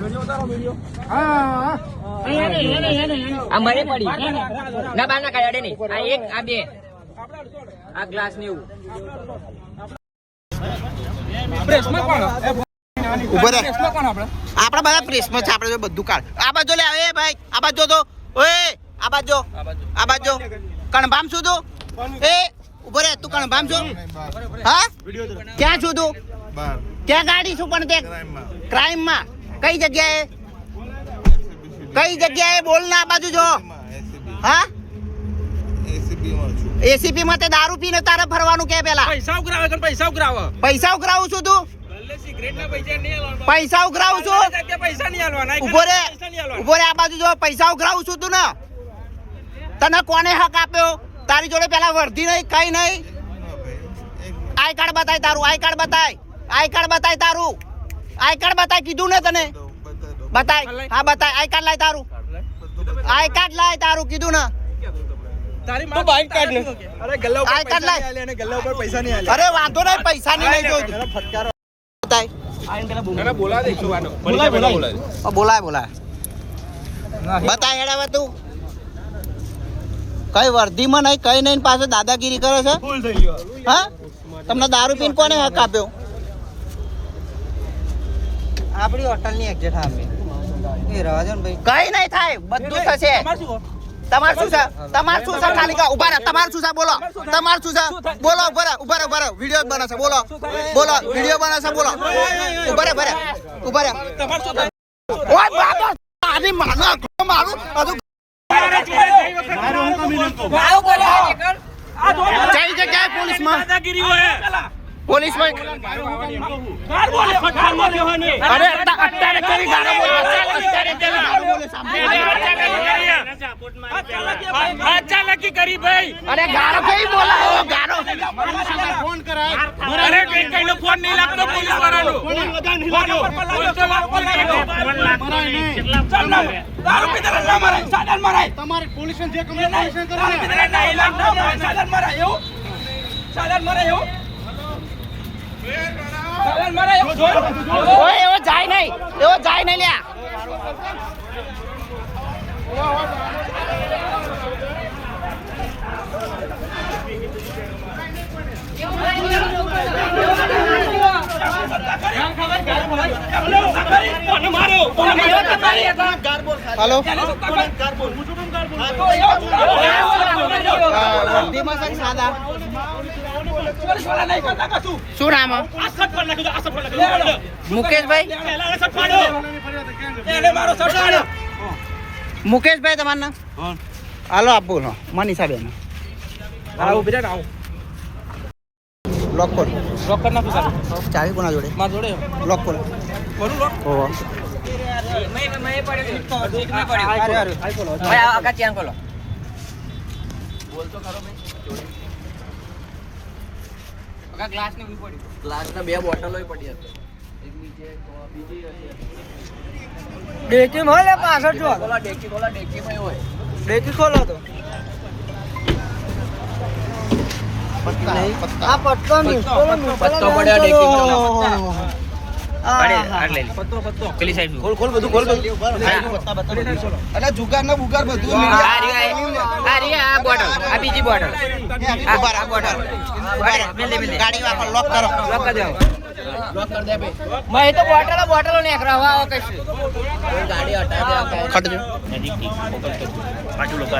આ મને પડી ના બાર ના કાઢે નહીં. આ એક આ બે આ ગ્લાસ ને એવું આપડા બધા પ્રેસમાં છે. આપડે બધું કાઢ. આ બાજુ લે આવે ભાઈ. આ બાજુ તો ઓય આ બાજુ કણભામ છું તું? એ ઉભો રે. તું કણભામ છું? હા ક્યાં છું તું? ક્યાં ગાડી છું પણ તે ક્રાઇમ માં? કઈ જગ્યાએ બોલ ના. આ બાજુ જો. હા એસીપી માં તે દારૂ પીને તારે ફરવાનું કે પેલા પૈસા ઉઘરાવું છું તું? પૈસા ઉઘરાવું છું? ઉભો રે. આ બાજુ જો. પૈસા ઉઘરાવું છું તું ને? તને કોને હક આપ્યો? તારી જોડે પેલા વર્ધી નહીં કઈ નહીં? આઈ કાર્ડ બતાય તારું. આઈ કાર્ડ બતાય તારું. આઈ કાર્ડ બતાય કીધું ને તને? બતાય. હા બતાય. આઈ કાર્ડ લાય તારું. કીધું ને? અરે વાંધો નહીં. પૈસા નહીં જોઈતું. બોલાય બતાય હેડા તું. કઈ વર્ધીમાં નહીં કઈ નહીં પાછો દાદાગીરી કરે છે. હા તમને દારૂ પીને કોને હક આપ્યો? આપણી હોટલ ની એક્ઝેક્ટ સામે. એ રવા દો ને ભાઈ. કઈ નહીં થાય. બધું થશે. તમાર શું છે? ખાલી કા ઉભા રહે. તમાર શું છે? બોલો. તમાર શું છે? બોલો. ઉભા રહે. વિડિયો બનાવશે. બોલો. વિડિયો બનાવશે. બોલો. ઉભા રહે. ઓય બાબા આની મારું કઈ જગ્યાએ પોલીસમાં અરે અત્યારે કેવી ગાળો બોલે? ચાલાકી કરી ભાઈ. અરે ગાળો કેવી બોલાવો? ગાળો ફોન કરાય. અરે કઈનો ફોન નહીં લાગતો પોલીસ વાળાનો. દારૂ પીધા ના મરાય. સાદન મરાય. તમારે પોલીસને જે કમ્પ્લેન કરે સાદન મરાય એવું. ઓય એવો જાય નહીં લ્યા. હેલો શું નામ? મુકેશભાઈ તમારું નામ? હાલો આપો મનીષા બેન. લોક કર નાખું. ચાવી કોના જોડે? મારા જોડે. લોક કર. ગ્લાસ ના બે બોટલો પડી હતી. ડેકી મળે પાછળ જો. ડેકી માં હોય. ડેકી ખોલો તો. આ પત્તો નહીં. પત્તો પડ્યો ડેકી. પેલી સાઈડ ખોલ બધું. અરે જુગાર ના બુગાર બધું. આ બોટલ. આ બીજી બોટલ. આ બોટલ. ગાડી વાપર. લોક કરો. લોક કરી દો. મેં તો બોટલો ને એકરાવા આવો કશું. ગાડી હટાવી દે. ખટજો. પાછું લોકો